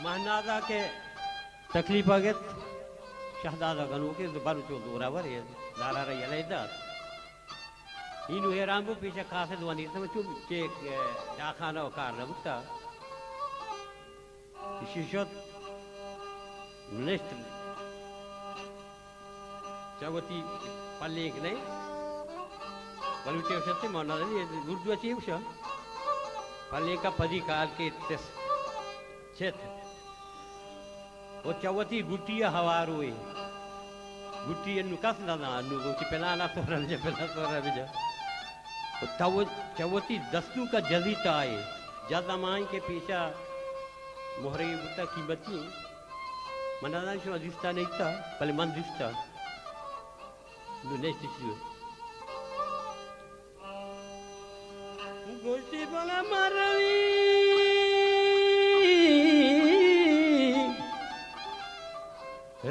महनादा के तकलीफ आगे शहदादा गनु के बारू चो बराबर है दारा रे यलेदा इनु हेरांगो पीछे खासे दुआनी समझो के डाखाना कार रबता शिशोत नेस्ट चावती पल्ले के नहीं बलूचे उससे महनादा ये गुरुद्वा चाहिए उसे पल्ले का पदी काल के छेत वो चवती गुटिया हवारो है गुटिया नुकास ना ना नु गुटी पहला ना तो रह जा वो चवती दस्तू का जजीता है ज्यादा माई के पीछा मोहरे बुता कीमती मनाना जो अजिस्ता नहीं था पहले मन दिस्ता नु नेक्स्ट इशू गोष्ठी बला मारवी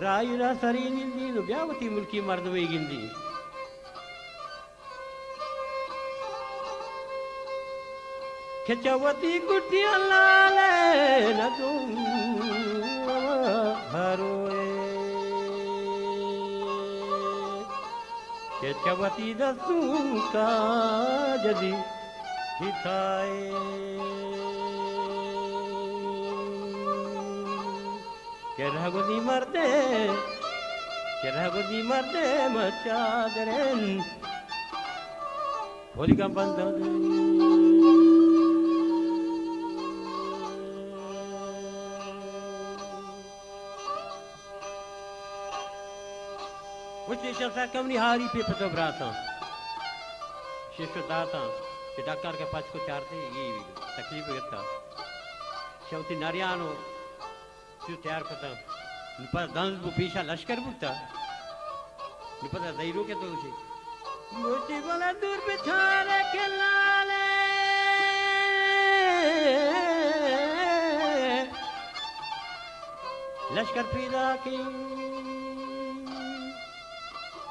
रायुरा सरी निंदी नु ब्यावती मुल्की मर्द वे गिंदी खचवती गुटिया लाले न तुम हरोए खचवती दसू का जदी हिताए के रघुदी मरते मचादरेन होली का बंद उसे शसा कमनी हारी पे पतो ब्राता शिष्यदाता के डॉक्टर के पास को चारते ये तकलीफ होता शवती नारियानो तू तैयार करता निपर दंस बु पीछा लश्कर बुता निपर दैरो के तो उसे मोटी वाला दूर पे थारे के लाले लश्कर पीदा की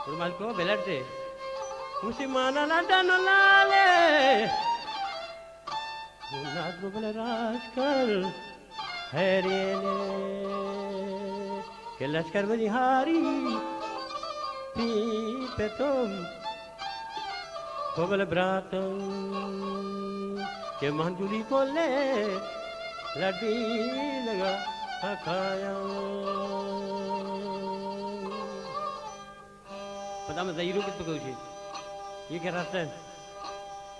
रुमाल को बेलते उसी माना लडन लाले नाथ बबल राज कर हरियले के लश्कर बनिहारी पी पे तुम बबल ब्रातम के महंजूरी को ले लड़ी लगा खाया पता मैं ज़हीरो किस तो कहूँ ये क्या रास्ता है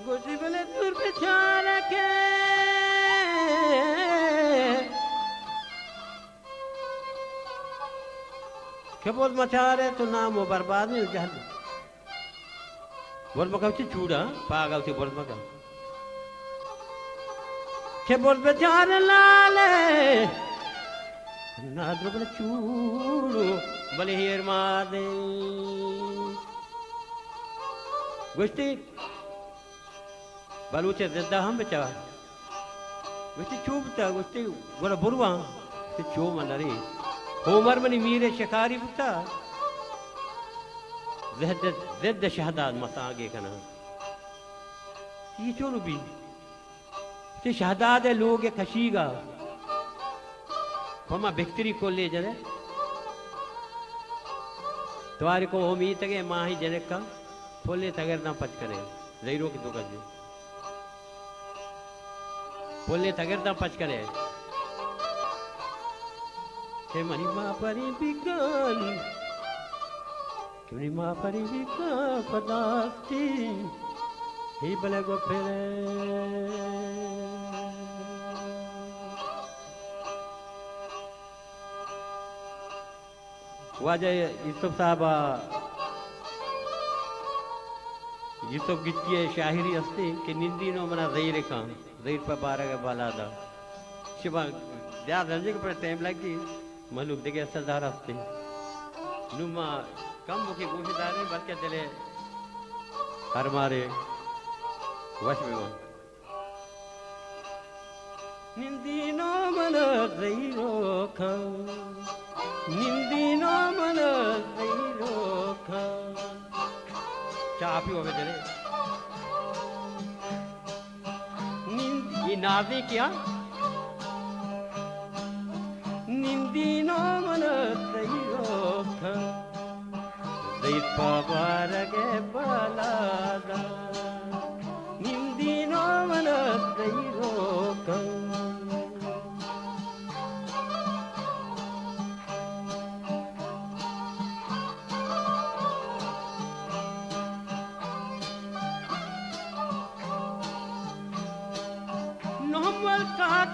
गोशी बले दूर पे छाड़ के क्या बोल मचा रहे तो नाम वो बर्बाद नहीं जहल बोल मका उसे चूड़ा पागा उसे बोल मका क्या बोल बेचारे लाले ना दो बोले चूड़ो भले हीर मादे गोष्ठी बलूचे जिद्दा हम बेचा गोष्ठी चूबता गोष्ठी बोला बुरवा से चो मनरे होमर मनी मीरे शिकारी बुता ज़िद्द शहदाद मसा आगे कना ये चोरू भी ते शहदाद लोग खशीगा फमा भिक्तरी को ले जने तुम्हारे को उम्मीद है माँ ही जने का फोले तगर ना पच करे ज़हीरो की दुकान जी फोले तगर ना पच करे के मनी माँ परी बिकन के माँ परी बिकन पदास्ती ही बले गो फिरे वाजह यूसुफ साहब यूसुफ गिट्टिए शाहिरी हस्ते के निंदी नो मना ज़हीर का ज़हीर पर बारह का बाला दा शिवा याद रंजे के पर टाइम लगी मलूक देखे असरदार हस्ते नुमा कम मुखी गोशेदार नहीं बल्कि दिले हर मारे वश में वो निंदी नो मना ज़हीरो का निंदी नो मना ज़हीरो का चाह पियो वे जरे निंदी नाज़ी क्या ನಿಂದಿನೋ ಮನಸೈರೋಕ ದೈಪ ಬಾರಗೆ ಬಲಾದ ನಿಂದಿನೋ ಮನಸೈರೋಕ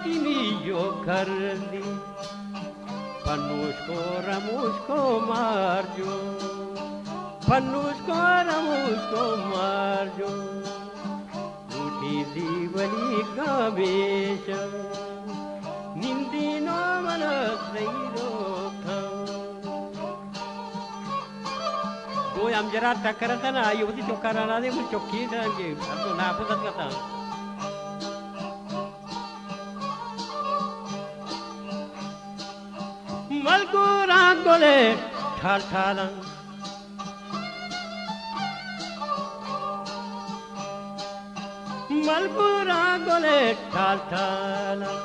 Kimi yo karli Panushko Ramushko Marjo Panushko Ramushko Marjo Uti Divali Kabesha Nindino Manasaido Koi am jara takarata na ayuti chokarana de mul chokki dange abdo na aputat kata Malgura gole thal thalang Malgura gole thal thalang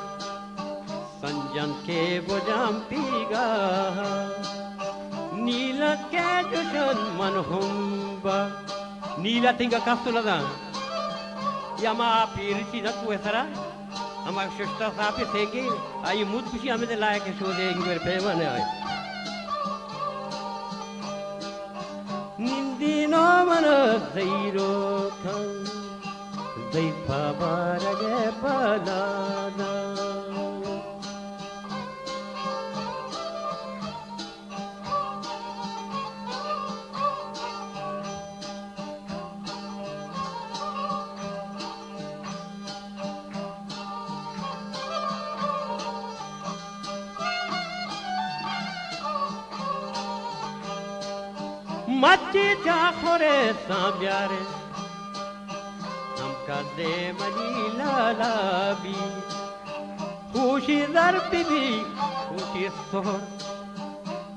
Sanjan ke bojam piga Nila ke jushan manhumba Nila tinga kastulada Yama pirisi na kuesara हमारे शिष्टा साहब थे कि आई मुझ खुशी हमें लायक show देंगे मेरे पैमाने आए निंदिनो मन ज़ीरो था ज़ीफा बारगे बलाना मच्ची चाखोरे साम्यारे हमका दे मनी लालाबी खुशी दर्पी भी खुशी सोर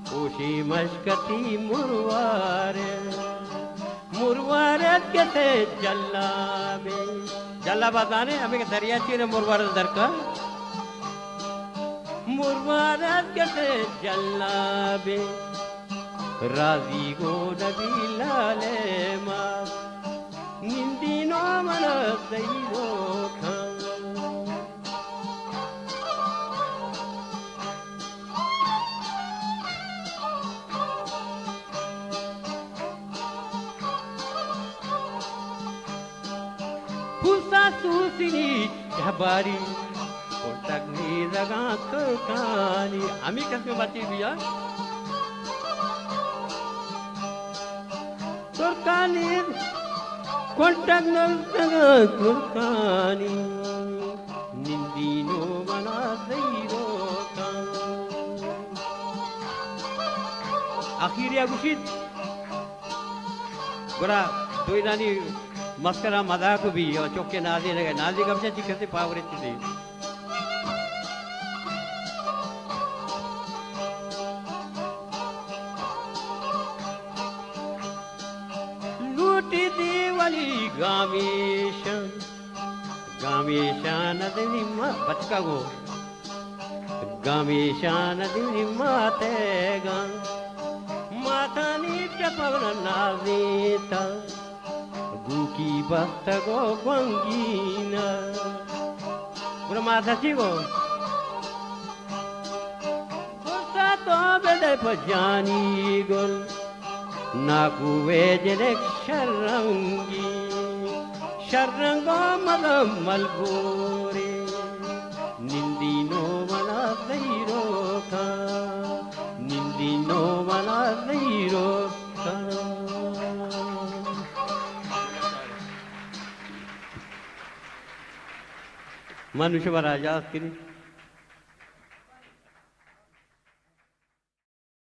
खुशी मशकती मुरवारे मुरवारे के जल्लाबे जल्ला बताने हमें के दरिया चीरे मुरवारे दरका मुरवारे के जल्लाबे Razi go nabila lema Nindino manasaido kham Pusa susini jabari Kotak ni raga kani Ami kasme bachi biya Turkani, kontak naltaga Turkani, Nindino manasaido kan. Akhir ya gushit, gora doi nani maskara madhaku bhi aur chokke nazi lage nazi kamse chikase pavre chide. Gamesha nadini ma bachka go Gamesha nadini matega Matani chapavna nazita Guki basta go gwangina Gura mata chigo Kosa to bede pajani gol Naku vejelek sharangi Sharango madam malgore Nindino manasaido ka Nindino manasaido ka Manusha Raja kini